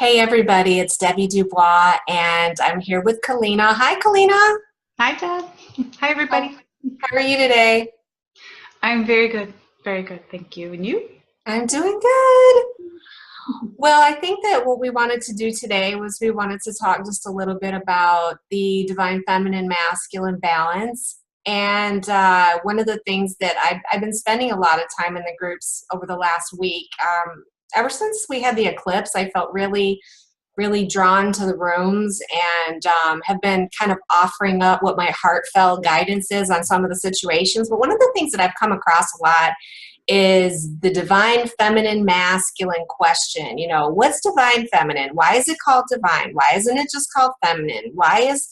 Hey everybody, it's Debbie Dubois and I'm here with Keleena. Hi Keleena. Hi, Deb. Hi, How, everybody. how are you today? I'm very good. Very good. Thank you. And you? I'm doing good. Well, I think that what we wanted to do today was we wanted to talk just a little bit about the divine feminine masculine balance. And one of the things that I've been spending a lot of time in the groups over the last week, ever since we had the eclipse, I felt really drawn to the rooms and have been kind of offering up what my heartfelt guidance is on some of the situations. But one of the things that I've come across a lot is the divine feminine masculine question. You know, what's divine feminine? Why is it called divine? Why isn't it just called feminine? Why is,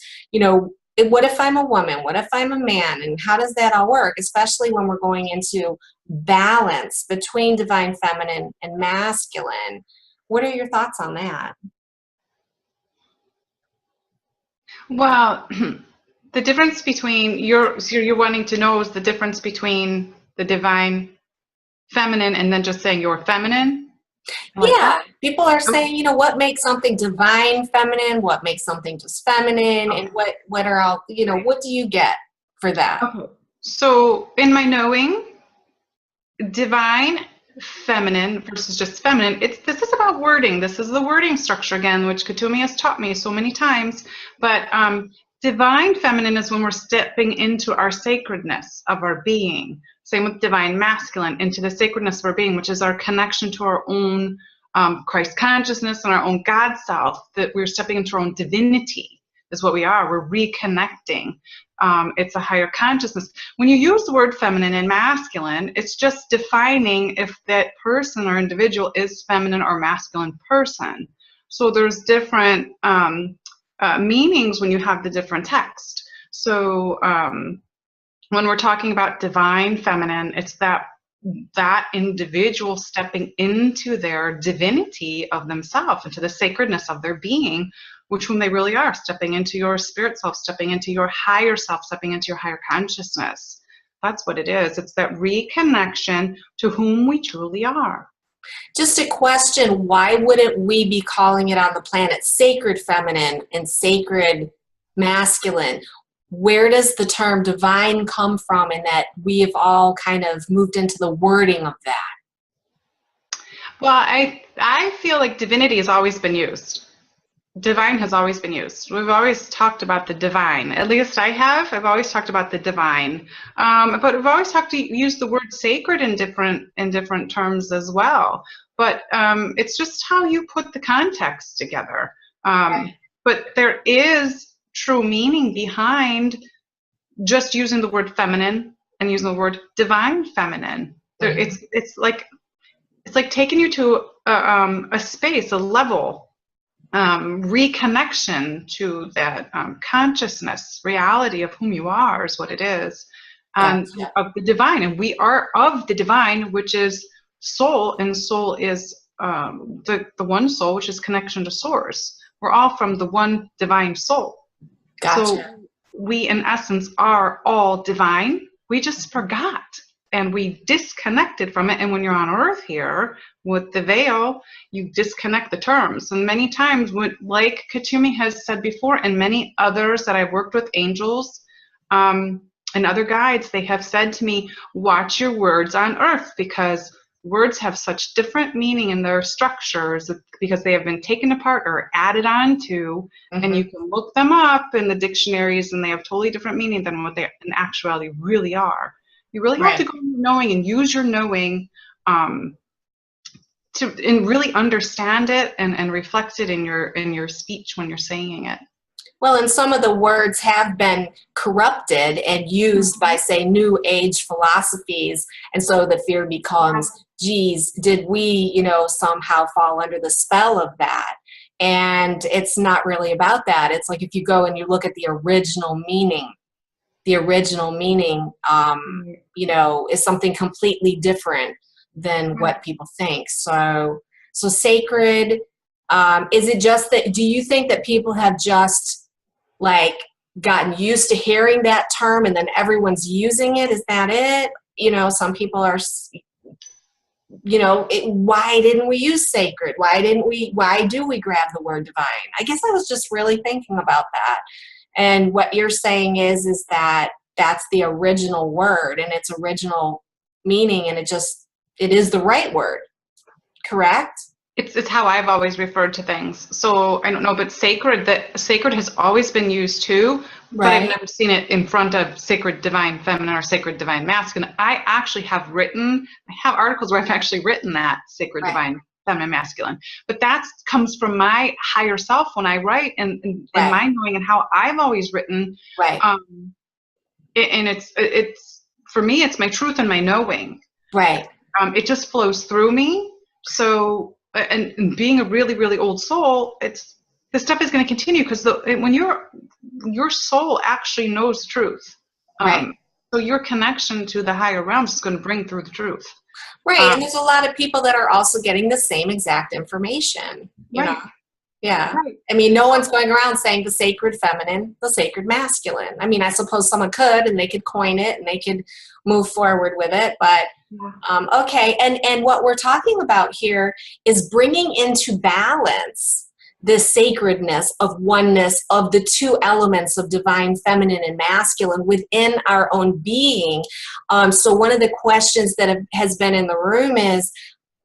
what if I'm a woman? What if I'm a man? And how does that all work? Especially when we're going into balance between divine feminine and masculine. What are your thoughts on that? Well, the difference between you're wanting to know is the difference between the divine feminine and then just saying you're feminine, like Yeah, that. people are Okay. saying, what makes something divine feminine, what makes something just feminine, and what are all, what do you get for that? Okay. So in my knowing, divine feminine versus just feminine, this is about wording. This is the wording structure again, which Katumi has taught me so many times. But divine feminine is when we're stepping into our sacredness of our being. Same with divine masculine, into the sacredness of our being, which is our connection to our own Christ consciousness and our own God self, that we're stepping into our own divinity is what we are. We're reconnecting. It's a higher consciousness. When you use the word feminine and masculine, it's just defining if that person or individual is feminine or masculine person. So there's different meanings when you have the different text. So when we're talking about divine feminine, it's that individual stepping into their divinity of themselves, into the sacredness of their being, which whom they really are, stepping into your spirit self, stepping into your higher self, stepping into your higher consciousness. That's what it is. It's that reconnection to whom we truly are. Just a question, why wouldn't we be calling it on the planet sacred feminine and sacred masculine? Where does the term divine come from in that we have all kind of moved into the wording of that? Well, I feel like divinity has always been used. Divine has always been used. We've always talked about the divine. At least I have. I've always talked about the divine. But we've always used the word sacred in different terms as well. But it's just how you put the context together. But there is true meaning behind just using the word feminine and using the word divine feminine. Mm-hmm. It's like taking you to a space, a level, reconnection to that consciousness, reality of whom you are is what it is, and of the divine. And we are of the divine, which is soul, and soul is the one soul, which is connection to source. We're all from the one divine soul. Gotcha. So we, in essence, are all divine. We just forgot. And we disconnected from it. And when you're on earth here with the veil, you disconnect the terms. And many times, like Katumi has said before, and many others that I've worked with, angels and other guides, they have said to me, watch your words on earth, because words have such different meaning in their structures because they have been taken apart or added on to, and you can look them up in the dictionaries and they have totally different meaning than what they in actuality really are. You really have to go knowing and use your knowing to really understand it and reflect it in your speech when you're saying it. Well, and some of the words have been corrupted and used by, say, New Age philosophies. And so the fear becomes, geez, did we, somehow fall under the spell of that? And it's not really about that. It's like if you go and you look at the original meaning, is something completely different than what people think. So sacred, is it just that, do you think that people have just gotten used to hearing that term and then everyone's using it? Is that it? Some people are why didn't we use sacred? Why do we grab the word divine? I guess I was just really thinking about that. And what you're saying is that that's the original word and its original meaning, and it is the right word, correct? It's how I've always referred to things. So I don't know, but sacred has always been used too, but Right. I've never seen it in front of sacred divine feminine or sacred divine masculine. I have articles where I've actually written that sacred Right. divine feminine masculine, but that comes from my higher self when I write and Right. my knowing and how I've always written. Right. And it's for me, it's my truth and my knowing. Right. It just flows through me. So, and being a really, really old soul, this stuff is going to continue because when your soul actually knows truth. Right. So your connection to the higher realms is going to bring through the truth. Right. And there's a lot of people that are also getting the same exact information, you right. know? Yeah. Right. I mean, no one's going around saying the sacred feminine, the sacred masculine. I mean, I suppose someone could, and they could coin it and they could move forward with it. But, okay. And what we're talking about here is bringing into balance the sacredness of oneness of the two elements of divine feminine and masculine within our own being. So one of the questions that has been in the room is,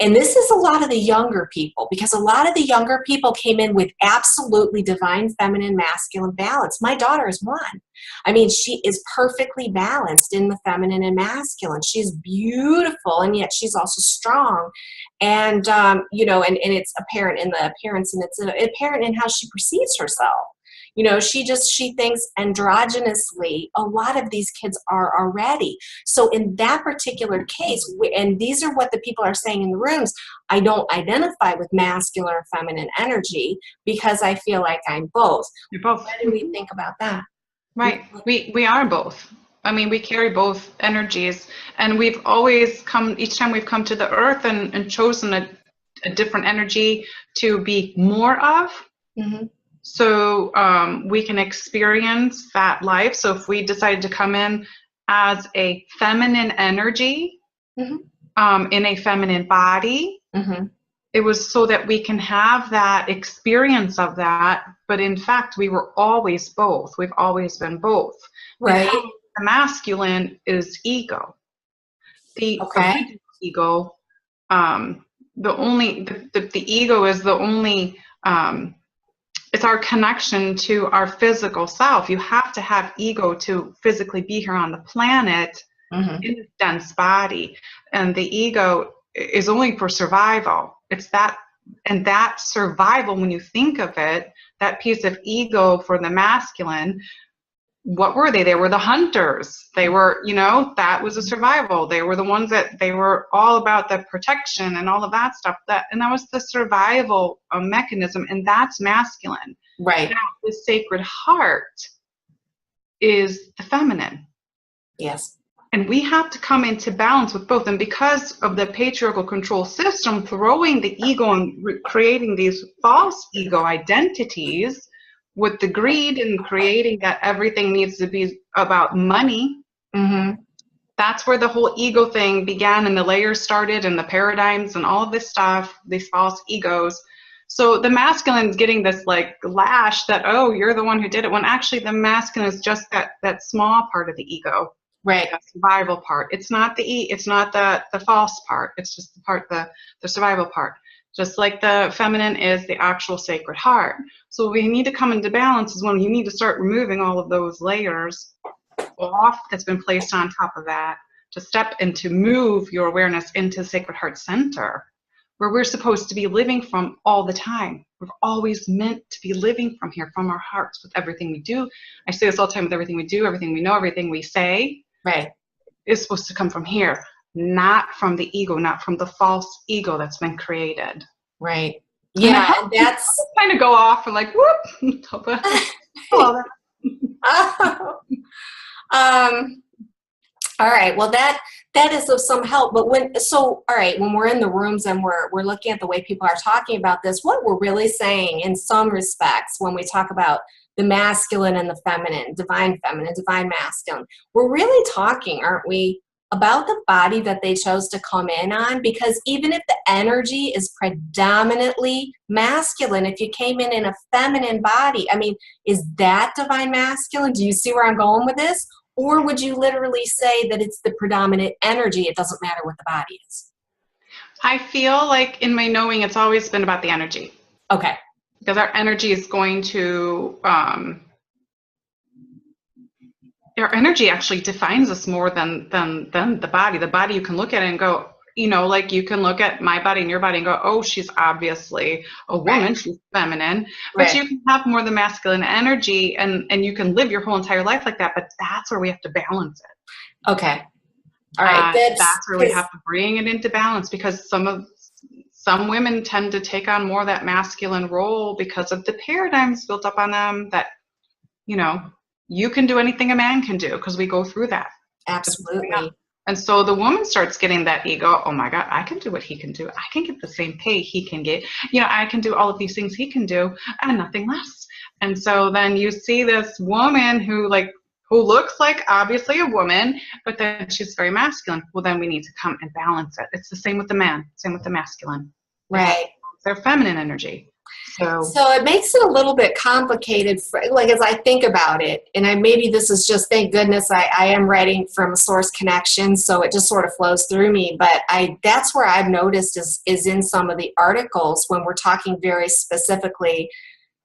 and this is a lot of the younger people, because a lot of the younger people came in with absolutely divine feminine masculine balance. My daughter is one. I mean, she is perfectly balanced in the feminine and masculine. She's beautiful, and yet she's also strong. And, and it's apparent in the appearance, and it's apparent in how she perceives herself. She thinks androgynously. A lot of these kids are already. So in that particular case, and these are what the people are saying in the rooms, I don't identify with masculine or feminine energy because I feel like I'm both. You're both. What do we think about that? Right. We are both. I mean, we carry both energies, and we've always each time we've come to the earth and chosen a different energy to be more of. Mm-hmm. So we can experience that life. So if we decided to come in as a feminine energy, mm-hmm. In a feminine body, mm-hmm. it was so that we can have that experience of that. But in fact, we were always both. We've always been both. Right. The masculine is ego. The original ego, the ego is the only, it's our connection to our physical self. You have to have ego to physically be here on the planet, mm-hmm. in a dense body. And the ego is only for survival. It's that, and that survival, when you think of it, that piece of ego for the masculine, what were they? They were the hunters. They were, that was a survival. They were the ones that they were all about the protection and all of that stuff. And that was the survival mechanism, and that's masculine. Right. Now, the sacred heart is the feminine. Yes. And we have to come into balance with both. And because of the patriarchal control system throwing the ego and creating these false ego identities, with the greed and creating that everything needs to be about money, mm-hmm. that's where the whole ego thing began, and the layers started, and the paradigms and all of this stuff, these false egos. So the masculine is getting this like lash that, oh, you're the one who did it, when actually the masculine is just that small part of the ego, right? The survival part. It's not the false part. It's just the part, the survival part. Just like the feminine is the actual sacred heart. So we need to come into balance is when you need to start removing all of those layers off that's been placed on top of that, to step and to move your awareness into the sacred heart center, where we're supposed to be living from all the time. We're always meant to be living from here, from our hearts, with everything we do. I say this all the time, with everything we do, everything we know, everything we say, right, is supposed to come from here. Not from the ego, not from the false ego that's been created. Right. Yeah, and that's kind of go off and like, whoop. Oh. All right. Well, that is of some help. But when we're in the rooms and we're looking at the way people are talking about this, what we're really saying in some respects when we talk about the masculine and the feminine, divine masculine, we're really talking, aren't we, about the body that they chose to come in on, because even if the energy is predominantly masculine, if you came in a feminine body, I mean, is that divine masculine? Do you see where I'm going with this? Or would you literally say that it's the predominant energy? It doesn't matter what the body is. I feel like in my knowing, it's always been about the energy. Okay. Because our energy is going to, our energy actually defines us more than the body. The body, you can look at it and go, you know, like you can look at my body and your body and go, oh, she's obviously a woman, right. She's feminine. But right. You can have more of the masculine energy and you can live your whole entire life like that. But that's where we have to balance it. Okay. All right. That's where we have to bring it into balance, because some women tend to take on more of that masculine role because of the paradigms built up on them that, you know, you can do anything a man can do, because we go through that. Absolutely. And so the woman starts getting that ego, oh my God, I can do what he can do. I can get the same pay he can get. You know, I can do all of these things he can do and nothing less. And so then you see this woman who looks like obviously a woman, but then she's very masculine. Well, then we need to come and balance it. It's the same with the man, same with the masculine. Right. Their feminine energy. So it makes it a little bit complicated, as I think about it, and maybe this is just, thank goodness I am writing from Source Connection, so it just sort of flows through me, but that's where I've noticed is in some of the articles when we're talking very specifically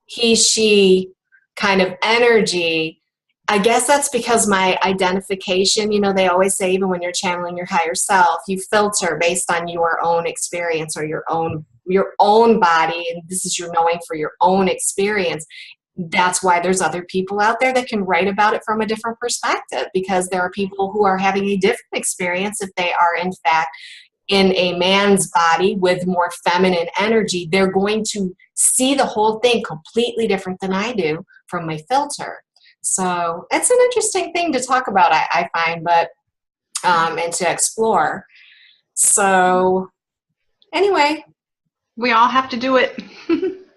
he, she kind of energy. I guess that's because my identification, you know, they always say even when you're channeling your higher self, you filter based on your own experience or your own body, and this is your knowing for your own experience. That's why there's other people out there that can write about it from a different perspective, because there are people who are having a different experience if they are in fact in a man's body with more feminine energy. They're going to see the whole thing completely different than I do from my filter. So it's an interesting thing to talk about, I find, but and to explore. So anyway, we all have to do it.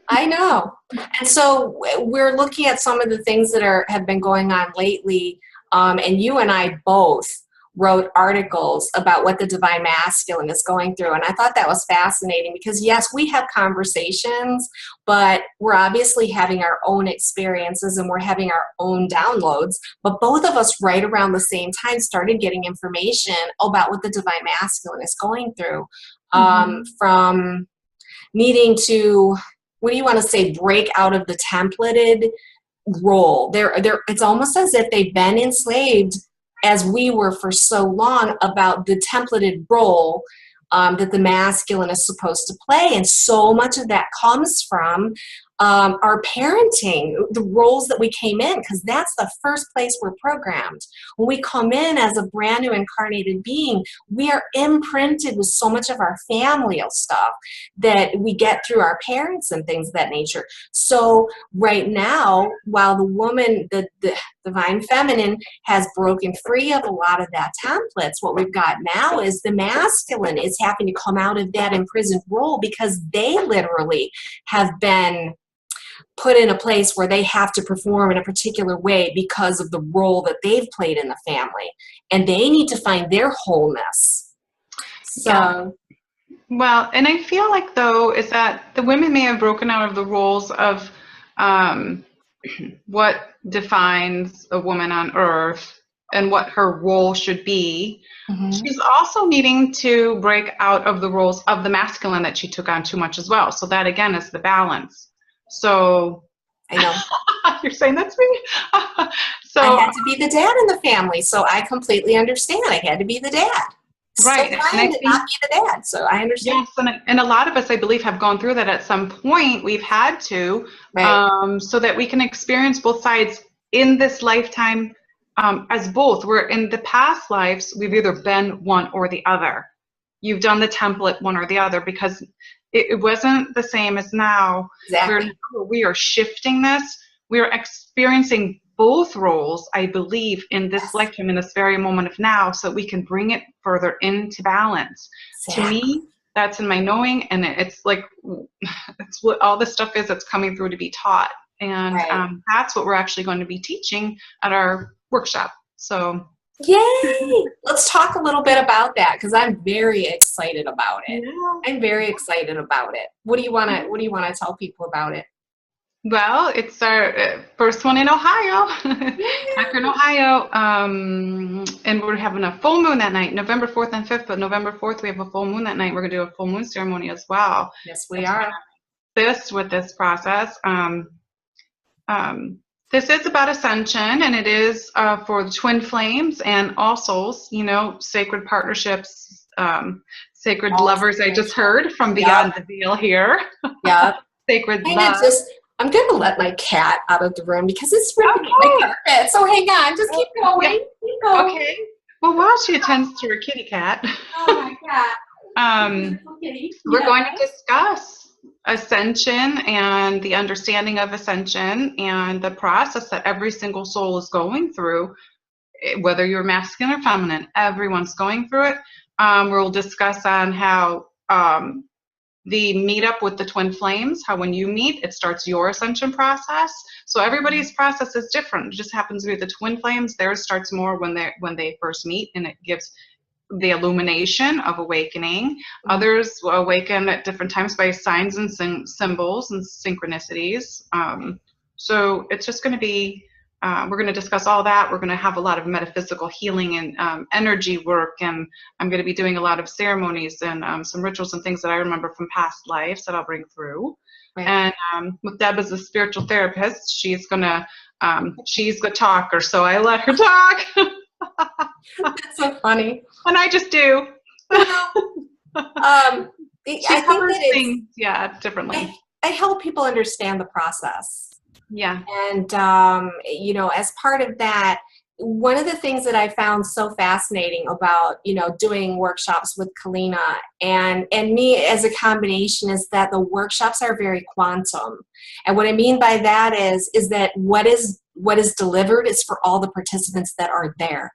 I know. And so we're looking at some of the things that have been going on lately, and you and I both wrote articles about what the divine masculine is going through. And I thought that was fascinating because, yes, we have conversations, but we're obviously having our own experiences and we're having our own downloads. But both of us right around the same time started getting information about what the divine masculine is going through, from needing to, what do you want to say, break out of the templated role. It's almost as if they've been enslaved, as we were for so long, about the templated role that the masculine is supposed to play. And so much of that comes from our parenting, the roles that we came in, because that's the first place we're programmed. When we come in as a brand new incarnated being, we are imprinted with so much of our familial stuff that we get through our parents and things of that nature. So right now, while the woman, the divine feminine, has broken free of a lot of that templates, what we've got now is the masculine is having to come out of that imprisoned role, because they literally have been put in a place where they have to perform in a particular way because of the role that they've played in the family, and they need to find their wholeness. So yeah. Well, and I feel like, though, is that the women may have broken out of the roles of what defines a woman on earth and what her role should be. She's also needing to break out of the roles of the masculine that she took on too much as well. So that, again, is the balance. So I know. You're saying that's me? So I had to be the dad in the family, so I completely understand. I had to be the dad. Right. So I did not be the dad, so I understand. Yes, and a lot of us, I believe, have gone through that at some point. We've had to, right. So that we can experience both sides in this lifetime as both. Where in the past lives, we've either been one or the other. You've done the template one or the other, because it wasn't the same as now. Exactly. We are shifting this. We are experiencing both roles, I believe, in this lifetime, in this very moment of now, so that we can bring it further into balance. Exactly. To me, that's in my knowing, and it's like, it's what all this stuff is that's coming through to be taught. And right. That's what we're actually going to be teaching at our workshop. So Yay! Let's talk a little bit about that because I'm very excited about it. Yeah. I'm very excited about it. What do you want to tell people about it? Well, it's our first one in Ohio, Akron, Ohio, and we're having a full moon that night, November 4th and 5th, but November 4th we have a full moon that night. We're going to do a full moon ceremony as well. Yes, we are. Assist with this process. This is about ascension, and it is for the twin flames and all souls, you know, sacred partnerships, sacred all lovers. I just heard from Beyond the Veil here. Yep. Sacred love. I'm going to let my cat out of the room because it's ripping my carpet. So hang on. Just keep going. Yeah. Keep going. Okay. Well, while she attends to her kitty cat, oh my God. We're going to discuss ascension and the understanding of ascension and the process that every single soul is going through, whether you're masculine or feminine. Everyone's going through it. We'll discuss on how the meetup with the twin flames, how when you meet, it starts your ascension process. So everybody's process is different. It just happens to be the twin flames. Theirs starts more when they first meet, and it gives the illumination of awakening. Others will awaken at different times by signs and symbols and synchronicities. So it's just going to be, we're going to discuss all that. We're going to have a lot of metaphysical healing and energy work, and I'm going to be doing a lot of ceremonies and some rituals and things that I remember from past lives that I'll bring through. Right. And with Deb as a spiritual therapist, she's the talker, so I let her talk. That's so funny. And I just do. I think that things, differently. I help people understand the process. Yeah. And, you know, as part of that, one of the things that I found so fascinating about, you know, doing workshops with Keleena and me as a combination is that the workshops are very quantum. And what I mean by that is that what is delivered is for all the participants that are there.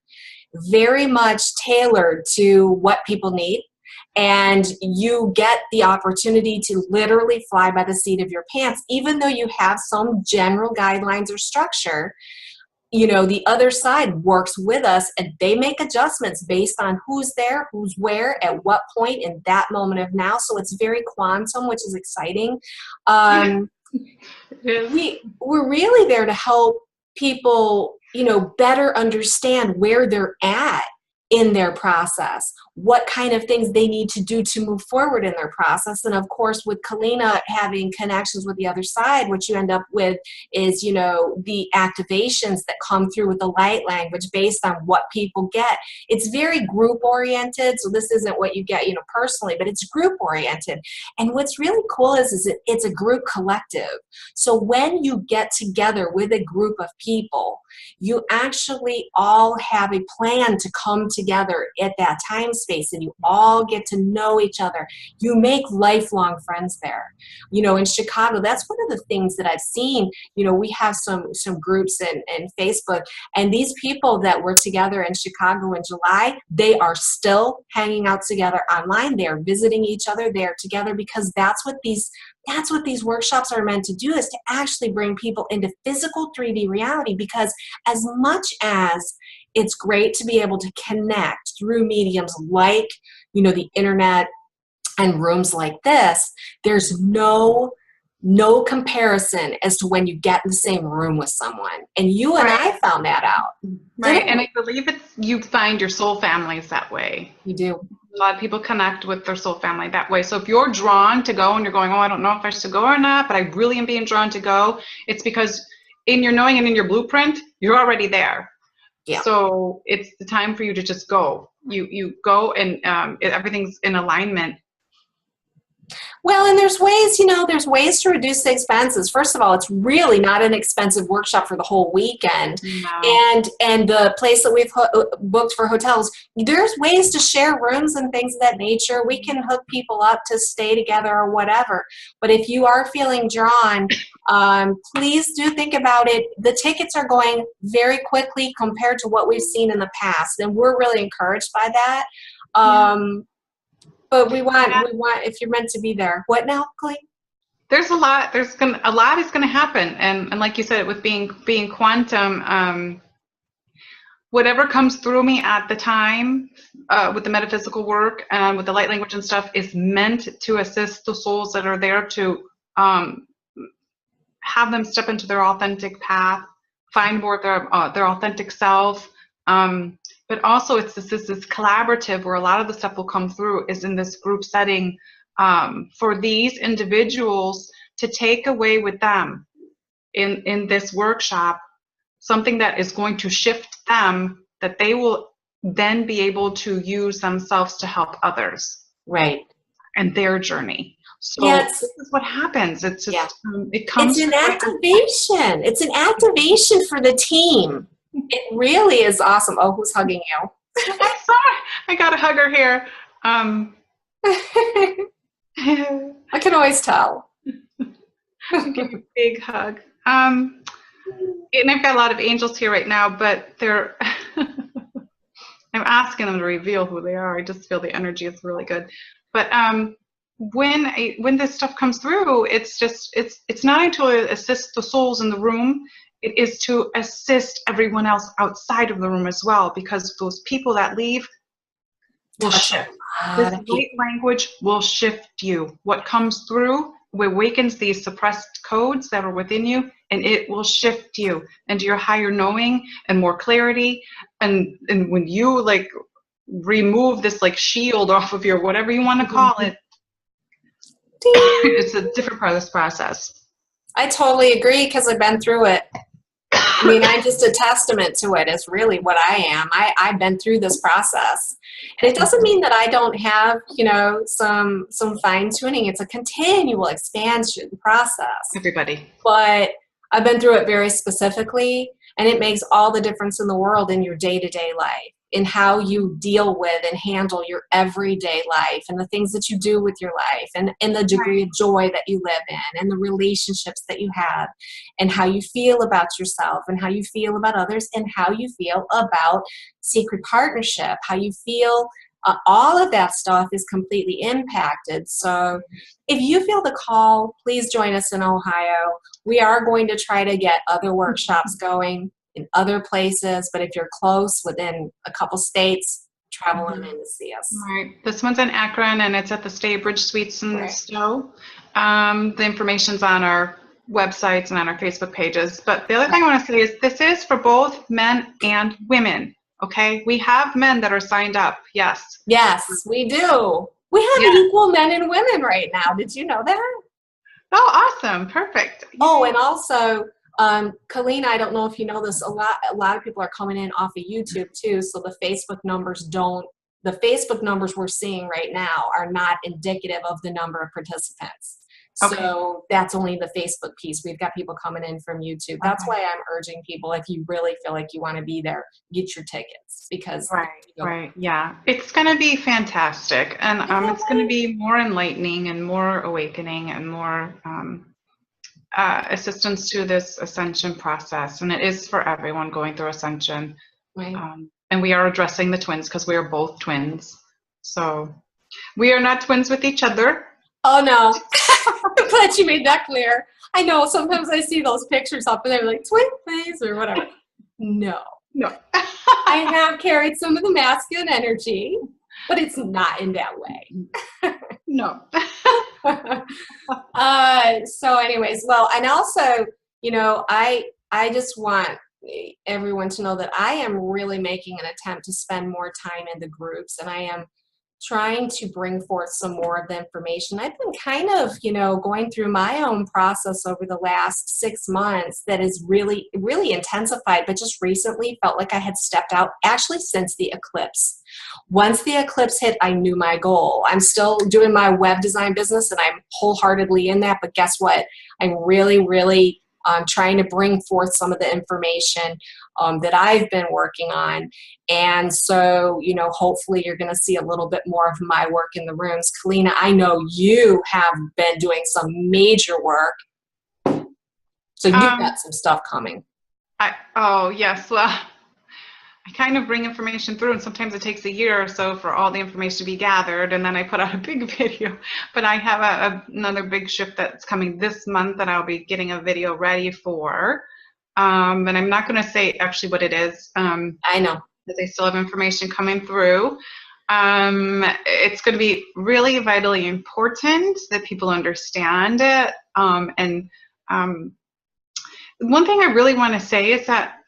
Very much tailored to what people need. And you get the opportunity to literally fly by the seat of your pants, even though you have some general guidelines or structure. You know, the other side works with us and they make adjustments based on who's there, who's where, at what point in that moment of now. So it's very quantum, which is exciting. We're really there to help people, you know, better understand where they're at in their process, what kind of things they need to do to move forward in their process. And of course, with Keleena having connections with the other side, what you end up with is, you know, the activations that come through with the light language based on what people get. It's very group oriented. So this isn't what you get, you know, personally, but it's group oriented. And what's really cool is it's a group collective. So when you get together with a group of people, you actually all have a plan to come together at that time space, and you all get to know each other. You make lifelong friends there. You know, in Chicago, that's one of the things that I've seen. You know, we have some groups and Facebook, and these people that were together in Chicago in July, they are still hanging out together online. They are visiting each other. They are together because that's what these workshops are meant to do, is to actually bring people into physical 3D reality. Because as much as it's great to be able to connect through mediums like, you know, the internet and rooms like this, there's no comparison as to when you get in the same room with someone. And you and I found that out. Right. And I believe you find your soul families that way. You do. A lot of people connect with their soul family that way. So if you're drawn to go and you're going, oh, I don't know if I should go or not, but I really am being drawn to go, it's because in your knowing and in your blueprint, you're already there. Yeah. So it's the time for you to just go. You go and everything's in alignment. Well, and there's ways to reduce the expenses. First of all, it's really not an expensive workshop for the whole weekend. No. And the place that we've booked for hotels, there's ways to share rooms and things of that nature. We can hook people up to stay together or whatever. But if you are feeling drawn, please do think about it. The tickets are going very quickly compared to what we've seen in the past, and we're really encouraged by that. But we want, if you're meant to be there. What now, Keleena? There's a lot is going to happen. And like you said, with being quantum, whatever comes through me at the time with the metaphysical work and with the light language and stuff is meant to assist the souls that are there to have them step into their authentic path, find more their authentic self. But also it's this collaborative where a lot of the stuff will come through is in this group setting for these individuals to take away with them in this workshop something that is going to shift them, that they will then be able to use themselves to help others. Right. And their journey. So yes. This is what happens. It's just, it comes. It's an activation. It's an activation for the team. It really is awesome. Oh, who's hugging you? I got a hugger here. I can always tell. Give you a big hug. And I've got a lot of angels here right now, but they're I'm asking them to reveal who they are. I just feel the energy is really good. But when this stuff comes through, it's not to assist the souls in the room. It is to assist everyone else outside of the room as well, because those people that leave will shift. This light language will shift you. What comes through awakens these suppressed codes that are within you, and it will shift you into your higher knowing and more clarity. And when you like remove this like shield off of your whatever you want to call it, it's a different part of this process. I totally agree because I've been through it. I mean, I'm just a testament to it. It's really what I am. I've been through this process. And it doesn't mean that I don't have, you know, some fine tuning. It's a continual expansion process. Everybody. But I've been through it very specifically, and it makes all the difference in the world in your day-to-day life, in how you deal with and handle your everyday life and the things that you do with your life, and the degree of joy that you live in, and the relationships that you have, and how you feel about yourself, and how you feel about others, and how you feel about secret partnership, how you feel. All of that stuff is completely impacted. So if you feel the call, please join us in Ohio. We are going to try to get other workshops going in other places, but if you're close within a couple states, travel on in to see us. All right. This one's in Akron, and it's at the Stay Bridge Suites in Stowe. The information's on our websites and on our Facebook pages. But the other thing I want to say is this is for both men and women. Okay, we have men that are signed up. Yes. Yes, we do. We have equal men and women right now. Did you know that? Oh, awesome. Perfect. Oh, and also, Keleena, I don't know if you know this, a lot of people are coming in off of YouTube too, so the Facebook numbers we're seeing right now are not indicative of the number of participants. So that's only the Facebook piece. We've got people coming in from YouTube. That's why I'm urging people, if you really feel like you want to be there, get your tickets, because yeah, it's going to be fantastic, and it's going to be more enlightening and more awakening and more assistance to this ascension process. And it is for everyone going through ascension. And we are addressing the twins because we are both twins. So we are not twins with each other. Oh no. I'm glad you made that clear. I know sometimes I see those pictures up and they're like twin face or whatever. No. I have carried some of the masculine energy, but it's not in that way. No. So anyways, well, and also, you know, I just want everyone to know that I am really making an attempt to spend more time in the groups, and I am trying to bring forth some more of the information. I've been kind of, you know, going through my own process over the last 6 months that is really, really intensified, but just recently felt like I had stepped out, actually since the eclipse. Once the eclipse hit, I knew my goal. I'm still doing my web design business, and I'm wholeheartedly in that, but guess what? I'm really, really trying to bring forth some of the information that I've been working on. And so, you know, hopefully you're going to see a little bit more of my work in the rooms. Keleena, I know you have been doing some major work. So you've got some stuff coming. Oh, yes. Well, I kind of bring information through, and sometimes it takes a year or so for all the information to be gathered, and then I put out a big video. But I have another big shift that's coming this month that I'll be getting a video ready for. And I'm not going to say actually what it is. I know. Because I still have information coming through. It's going to be really vitally important that people understand it. And one thing I really want to say is that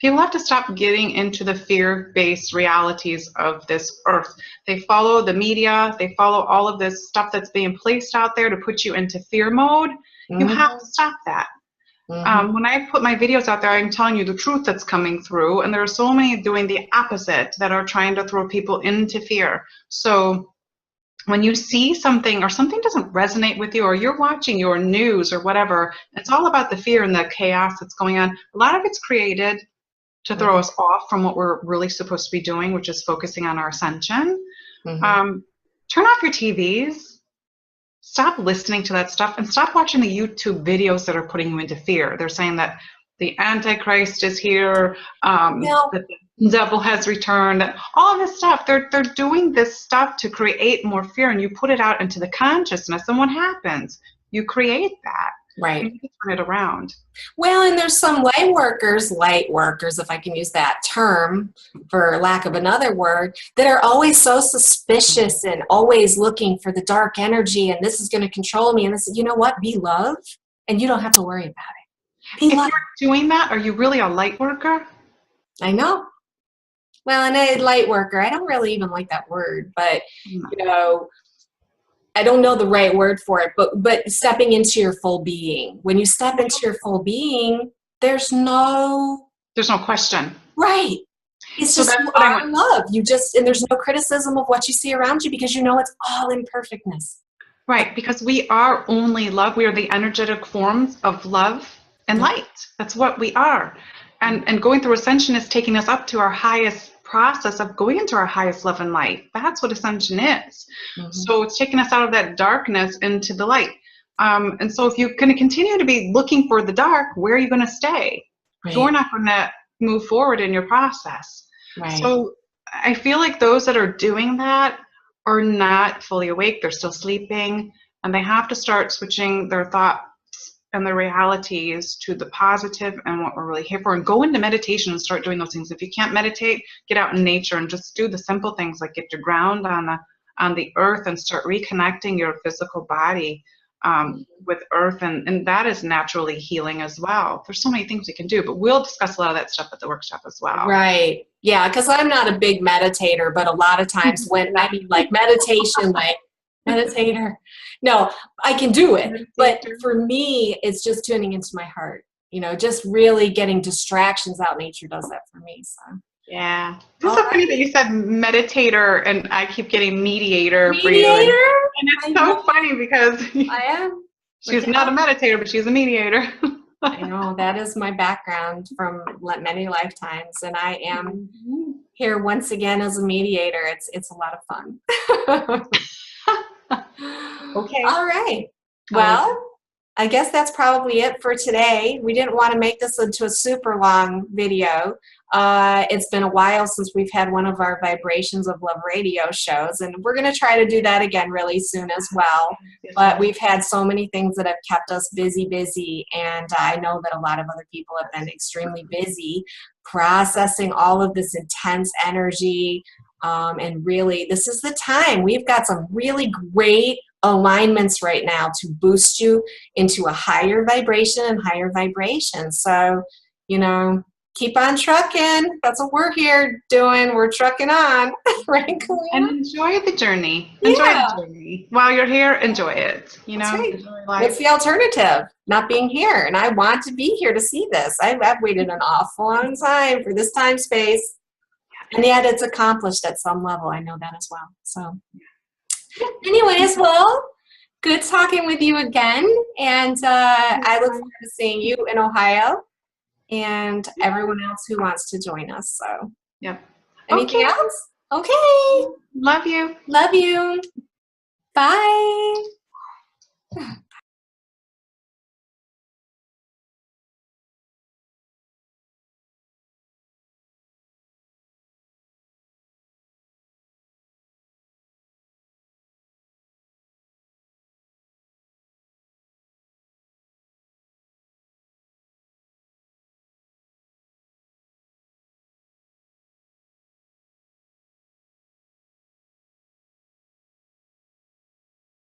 people have to stop getting into the fear-based realities of this earth. They follow the media, they follow all of this stuff that's being placed out there to put you into fear mode. You have to stop that. When I put my videos out there, I'm telling you the truth that's coming through, and there are so many doing the opposite that are trying to throw people into fear. So when you see something or something doesn't resonate with you, or you're watching your news or whatever, it's all about the fear and the chaos that's going on. A lot of it's created to throw us off from what we're really supposed to be doing, which is focusing on our ascension. Turn off your TVs. Stop listening to that stuff and stop watching the YouTube videos that are putting you into fear. They're saying that the Antichrist is here, that the devil has returned, all of this stuff. They're doing this stuff to create more fear, and you put it out into the consciousness, and what happens? You create that. Right. You can turn it around. Well, and there's some light workers, if I can use that term for lack of another word, that are always so suspicious and always looking for the dark energy, and this is going to control me. And this, you know what? Be love, and you don't have to worry about it. Be love. If you're doing that, are you really a light worker? I know. Well, and a light worker, I don't really even like that word, but you know, I don't know the right word for it, but stepping into your full being. When you step into your full being, there's no question. Right. It's just you are in love. And there's no criticism of what you see around you, because you know it's all imperfectness. Right, because we are only love. We are the energetic forms of love and light. That's what we are. And going through ascension is taking us up to our highest process of going into our highest love and light. That's what ascension is. So it's taking us out of that darkness into the light. And so if you're going to continue to be looking for the dark, where are you going to stay? Right. You're not going to move forward in your process. Right. So I feel like those that are doing that are not fully awake. They're still sleeping, and they have to start switching their thoughts and the realities to the positive and what we're really here for, and go into meditation and start doing those things. If you can't meditate, get out in nature and just do the simple things like get your ground on the earth and start reconnecting your physical body with earth, and that is naturally healing as well. There's so many things we can do, but we'll discuss a lot of that stuff at the workshop as well. Right. Yeah, because I'm not a big meditator, but a lot of times when I mean like meditation, like meditator. No, I can do it. But for me, it's just tuning into my heart. You know, just really getting distractions out. Nature does that for me. So yeah. It's so funny that you said meditator, and I keep getting mediator for you. And it's so funny because I am. She's not a meditator, but she's a mediator. I know, that is my background from many lifetimes, and I am here once again as a mediator. It's a lot of fun. Okay. All right. Well, I guess that's probably it for today. We didn't want to make this into a super long video. It's been a while since we've had one of our Vibrations of Love radio shows, and we're going to try to do that again really soon as well. But we've had so many things that have kept us busy, and I know that a lot of other people have been extremely busy processing all of this intense energy. And really, this is the time. We've got some really great alignments right now to boost you into a higher vibration and higher vibration. So, you know, keep on trucking. That's what we're here doing. We're trucking on, right, Keleena? And enjoy the journey. Enjoy the journey. While you're here, enjoy it. You know, enjoy life. What's the alternative? Not being here. And I want to be here to see this. I've waited an awful long time for this time space. And yet it's accomplished at some level. I know that as well. So anyways, well, good talking with you again. And I look forward to seeing you in Ohio and everyone else who wants to join us. So anything else? Okay. Love you. Love you. Bye.